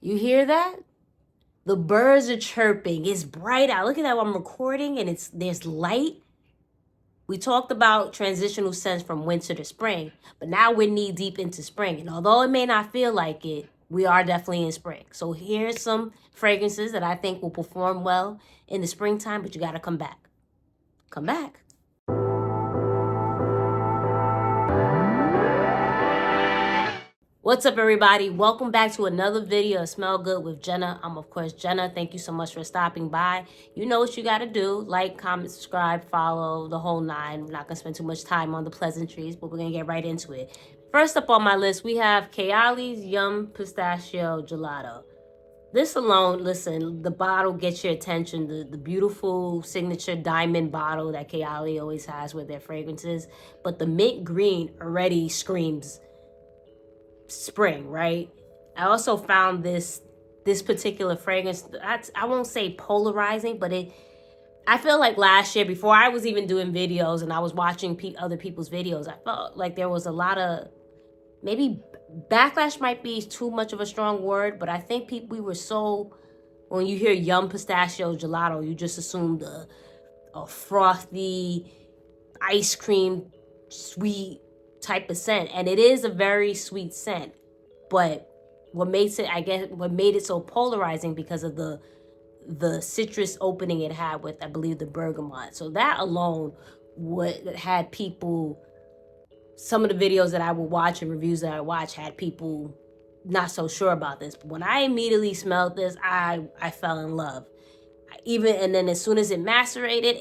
You hear that? The birds are chirping. It's bright out. Look at that while I'm recording and there's light. We talked about transitional scents from winter to spring, but now we're knee deep into spring. And although it may not feel like it, we are definitely in spring. So here's some fragrances that I think will perform well in the springtime, but you got to come back. Come back. What's up, everybody? Welcome back to another video of Smell Good with Jenna. I'm, of course, Jenna. Thank you so much for stopping by. You know what you got to do. Like, comment, subscribe, follow, the whole nine. We're not going to spend too much time on the pleasantries, but we're going to get right into it. First up on my list, we have Kilian's Yum Pistachio Gelato. This alone, listen, the bottle gets your attention. The beautiful signature diamond bottle that Kilian always has with their fragrances. But the mint green already screams spring, right? I also found this particular fragrance, I won't say polarizing, but I feel like last year, before I was even doing videos and I was watching other people's videos, I felt like there was a lot of, maybe backlash might be too much of a strong word, but I think we were so, when you hear Yum Pistachio Gelato, you just assumed a frothy ice cream sweet type of scent, and it is a very sweet scent, but what made it so polarizing because of the citrus opening it had with, I believe, the bergamot. So that alone had people, some of the videos that I would watch and reviews that I watch had people not so sure about this, but when I immediately smelled this, I fell in love. And then as soon as it macerated,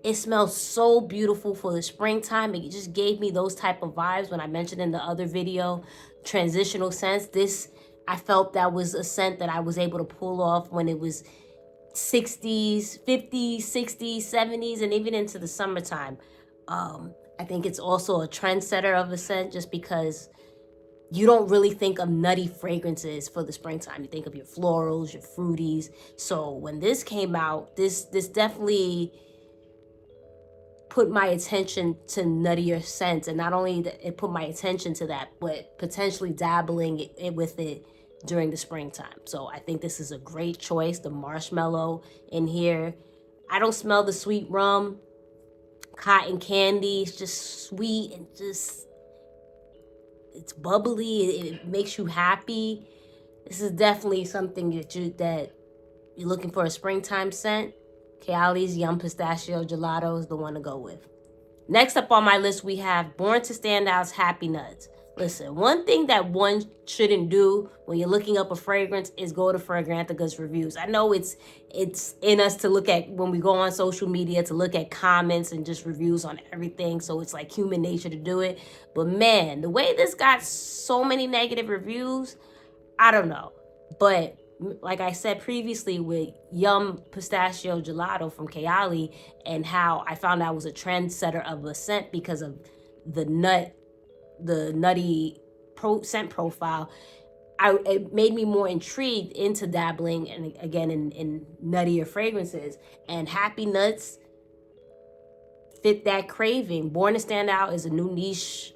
it smells so beautiful for the springtime. It just gave me those type of vibes when I mentioned in the other video, transitional scents. I felt that was a scent that I was able to pull off when it was 60s, 50s, 60s, 70s, and even into the summertime. I think it's also a trendsetter of a scent just because you don't really think of nutty fragrances for the springtime. You think of your florals, your fruities. So when this came out, this definitely put my attention to nuttier scents, and not only that it put my attention to that, but potentially dabbling with it during the springtime. So I think this is a great choice. The marshmallow in here, I don't smell the sweet rum, cotton candy. It's just sweet and it's bubbly. It makes you happy. This is definitely something that you're looking for, a springtime scent. Kilian's Yum Pistachio Gelato is the one to go with. Next up on my list, we have Born to Stand Out's Happy Nuts. Listen, one thing that one shouldn't do when you're looking up a fragrance is go to Fragrantica's reviews. I know it's in us to look at, when we go on social media, to look at comments and just reviews on everything. So it's like human nature to do it. But man, the way this got so many negative reviews, I don't know. But like I said previously with Yum Pistachio Gelato from Kilian, and how I found out was a trendsetter of a scent because of the nutty scent profile, it made me more intrigued into dabbling and again in nuttier fragrances. And Happy Nuts fit that craving. Born to Stand Out is a new niche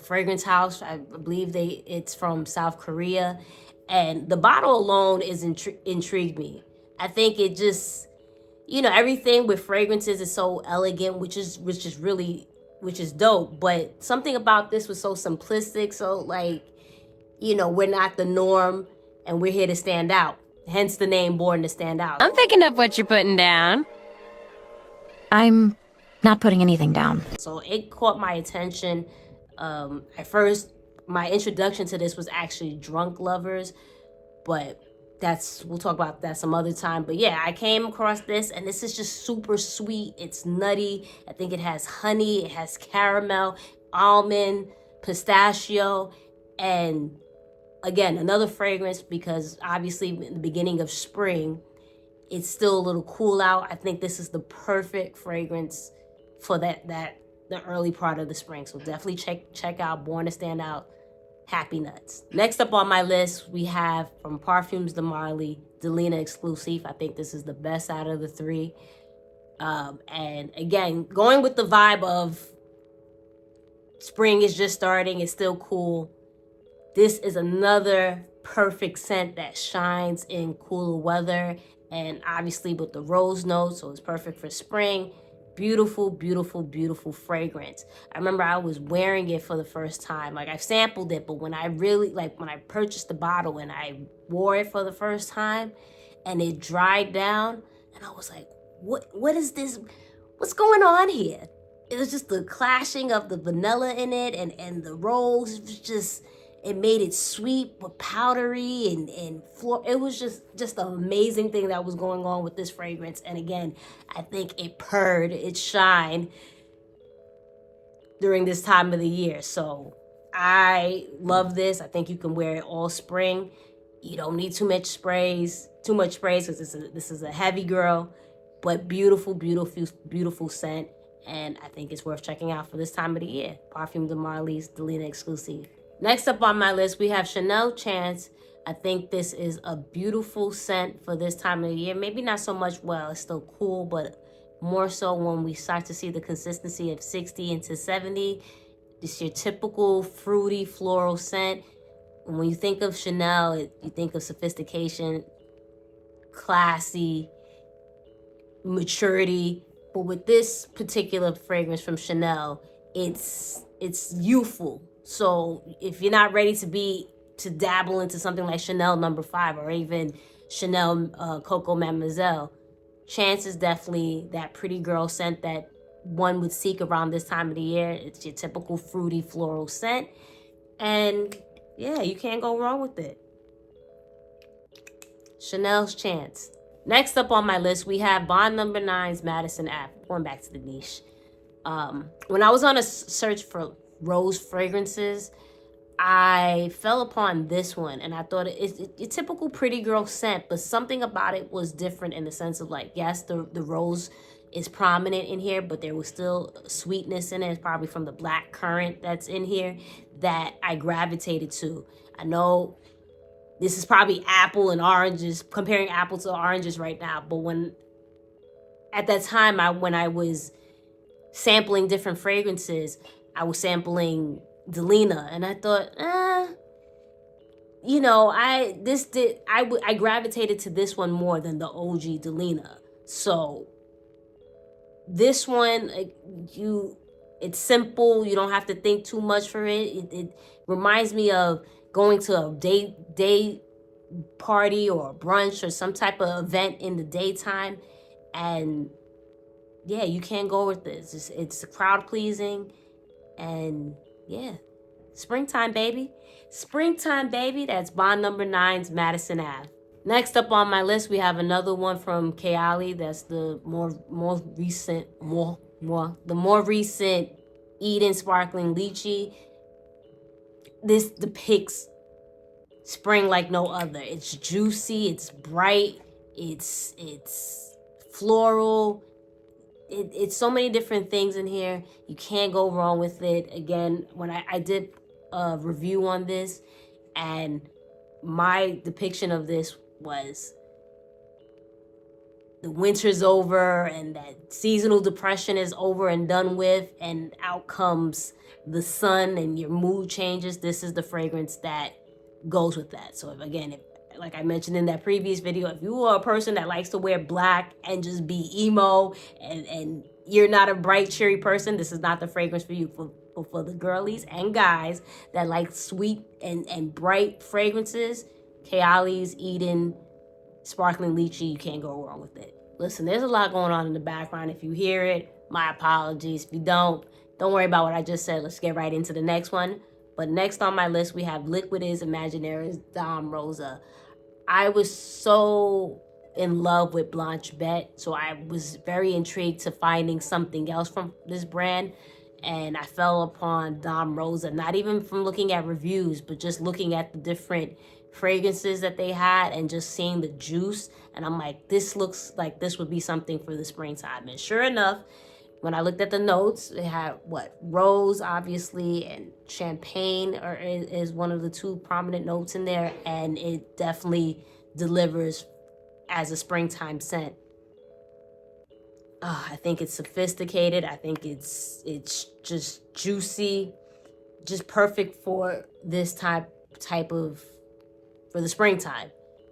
fragrance house. I believe it's from South Korea, and the bottle alone is intrigued me. I think it just, everything with fragrances is so elegant, which is dope. But something about this was so simplistic. So like, we're not the norm, and we're here to stand out. Hence the name Born to Stand Out. I'm picking up what you're putting down. I'm not putting anything down. So it caught my attention. At first, my introduction to this was actually Drunk Lovers, but we'll talk about that some other time. But yeah, I came across this, and this is just super sweet. It's nutty. I think it has honey, it has caramel, almond, pistachio, and again, another fragrance, because obviously in the beginning of spring, it's still a little cool out. I think this is the perfect fragrance for the early part of the spring. So definitely check out Born to Stand Out, Happy Nuts. Next up on my list, we have from Parfums de Marly, Delina exclusive. I think this is the best out of the three. And again, going with the vibe of spring is just starting, it's still cool. This is another perfect scent that shines in cooler weather, and obviously with the rose notes, so it's perfect for spring. Beautiful, beautiful, beautiful fragrance. I remember I was wearing it for the first time. Like, I've sampled it, but when I purchased the bottle and I wore it for the first time and it dried down, and I was like, what is this? What's going on here? It was just the clashing of the vanilla in it and the rose. It was just, it made it sweet but powdery and floor. It was just an amazing thing that was going on with this fragrance. And again, I think it purred, it shined during this time of the year. So I love this. I think you can wear it all spring. You don't need too much sprays because this is a heavy girl, but beautiful, beautiful, beautiful scent. And I think it's worth checking out for this time of the year. Parfume de Marly's Delina exclusive. Next up on my list, we have Chanel Chance. I think this is a beautiful scent for this time of the year. Maybe not so much, well, it's still cool, but more so when we start to see the consistency of 60 into 70. It's your typical fruity floral scent. And when you think of Chanel, you think of sophistication, classy, maturity. But with this particular fragrance from Chanel, it's youthful. So if you're not ready to dabble into something like Chanel No. 5 or even Chanel Coco Mademoiselle, Chance is definitely that pretty girl scent that one would seek around this time of the year. It's your typical fruity floral scent. And yeah, you can't go wrong with it. Chanel's Chance. Next up on my list, we have Bond No. 9's Maidson Ave. Going back to the niche. When I was on a search for rose fragrances, I fell upon this one, and I thought it's a typical pretty girl scent, but something about it was different in the sense of, like, yes, the rose is prominent in here, but there was still sweetness in it. It's probably from the black currant that's in here that I gravitated to. I know this is probably apple and oranges, comparing apple to oranges right now, but at that time, when I was sampling different fragrances, I was sampling Delina, and I thought, I gravitated to this one more than the OG Delina. So this one, it's simple. You don't have to think too much for it. It reminds me of going to a day party or a brunch or some type of event in the daytime, and yeah, you can't go with this. It's crowd pleasing, and yeah, springtime baby, springtime baby. That's Bond No. 9's Maidson Ave. Next up on my list, we have another one from Kilian. That's the more recent Eden Sparkling Lychee. This depicts spring like no other. It's juicy, it's bright, it's floral. It's so many different things in here. You can't go wrong with it. Again, when I did a review on this, and my depiction of this was the winter's over and that seasonal depression is over and done with, and out comes the sun and your mood changes. This is the fragrance that goes with that. So if like I mentioned in that previous video, if you are a person that likes to wear black and just be emo and you're not a bright, cheery person, this is not the fragrance for you. For the girlies and guys that like sweet and bright fragrances, Kilian's Eden Sparkling Lychee, you can't go wrong with it. Listen, there's a lot going on in the background. If you hear it, my apologies. If you don't worry about what I just said. Let's get right into the next one. But next on my list, we have Liquid's Imaginaires Dame Rosa. I was so in love with Blanche Bette, so I was very intrigued to finding something else from this brand, and I fell upon Dame Rosa, not even from looking at reviews, but just looking at the different fragrances that they had and just seeing the juice, and I'm like, this looks like this would be something for the springtime. And sure enough, when I looked at the notes, it had rose, obviously, and champagne is one of the two prominent notes in there, and it definitely delivers as a springtime scent. I think it's sophisticated. I think it's just juicy, just perfect for this time for the springtime.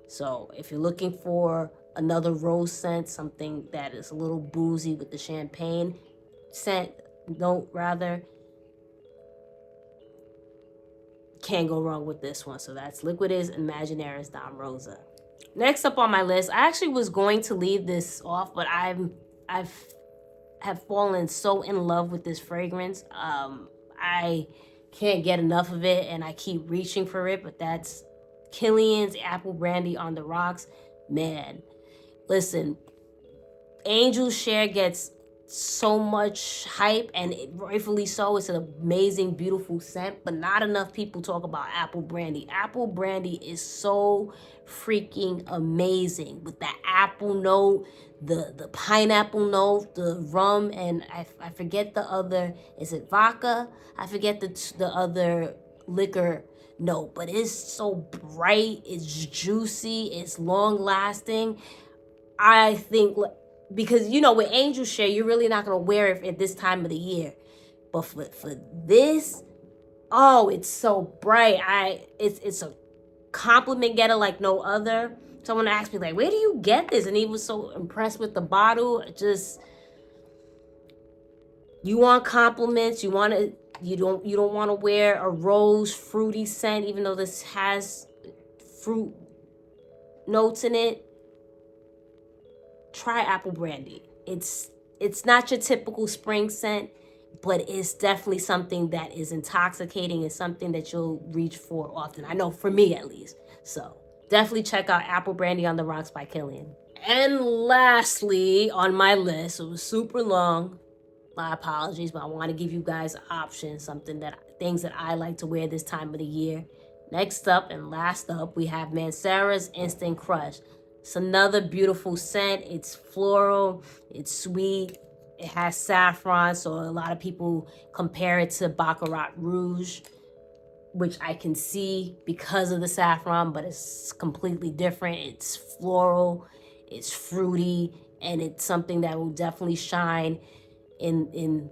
So if you're looking for another rose scent, something that is a little boozy with the champagne scent note rather, can't go wrong with this one. So that's Liquid is Imaginaires Dom Rosa. Next up on my list, I actually was going to leave this off, but I've have fallen so in love with this fragrance. I can't get enough of it, and I keep reaching for it, but that's Kilian's Apple Brandy on the Rocks. Man, listen, Angel's Share gets so much hype, and rightfully so. It's an amazing, beautiful scent, but not enough people talk about Apple Brandy. Apple Brandy is so freaking amazing with that apple note, the pineapple note, the rum, and I forget the other. Is it vodka? I forget the other liquor note, but it's so bright, it's juicy, it's long lasting. I think, because you know, with Angel Share, you're really not gonna wear it at this time of the year, but for this, oh, it's so bright. It's a compliment getter like no other. Someone asked me like, where do you get this? And he was so impressed with the bottle. Just, you want compliments, you don't want to wear a rose fruity scent, even though this has fruit notes in it. Try Apple Brandy. It's not your typical spring scent, but it's definitely something that is intoxicating and something that you'll reach for often. I know for me at least. So definitely check out Apple Brandy on the Rocks by Kilian. And lastly on my list, it was super long, my apologies, but I want to give you guys options, things that I like to wear this time of the year. Next up and last up, we have Mancera's Instant Crush. It's another beautiful scent. It's floral, it's sweet, it has saffron, so a lot of people compare it to Baccarat Rouge, which I can see because of the saffron, but it's completely different. It's floral, it's fruity, and it's something that will definitely shine in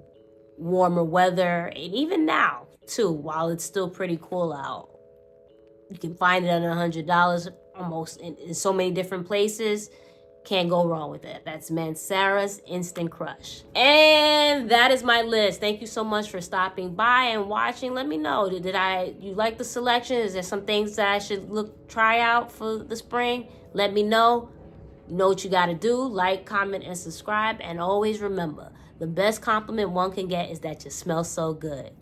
warmer weather, and even now too, while it's still pretty cool out. You can find it at $100 almost in so many different places. Can't go wrong with it. That's Mancera's Instant Crush. And that is my list. Thank you so much for stopping by and watching. Let me know, you like the selection? Is there some things that I should try out for the spring? Let me know. You know what you got to do. Like, comment, and subscribe. And always remember, the best compliment one can get is that you smell so good.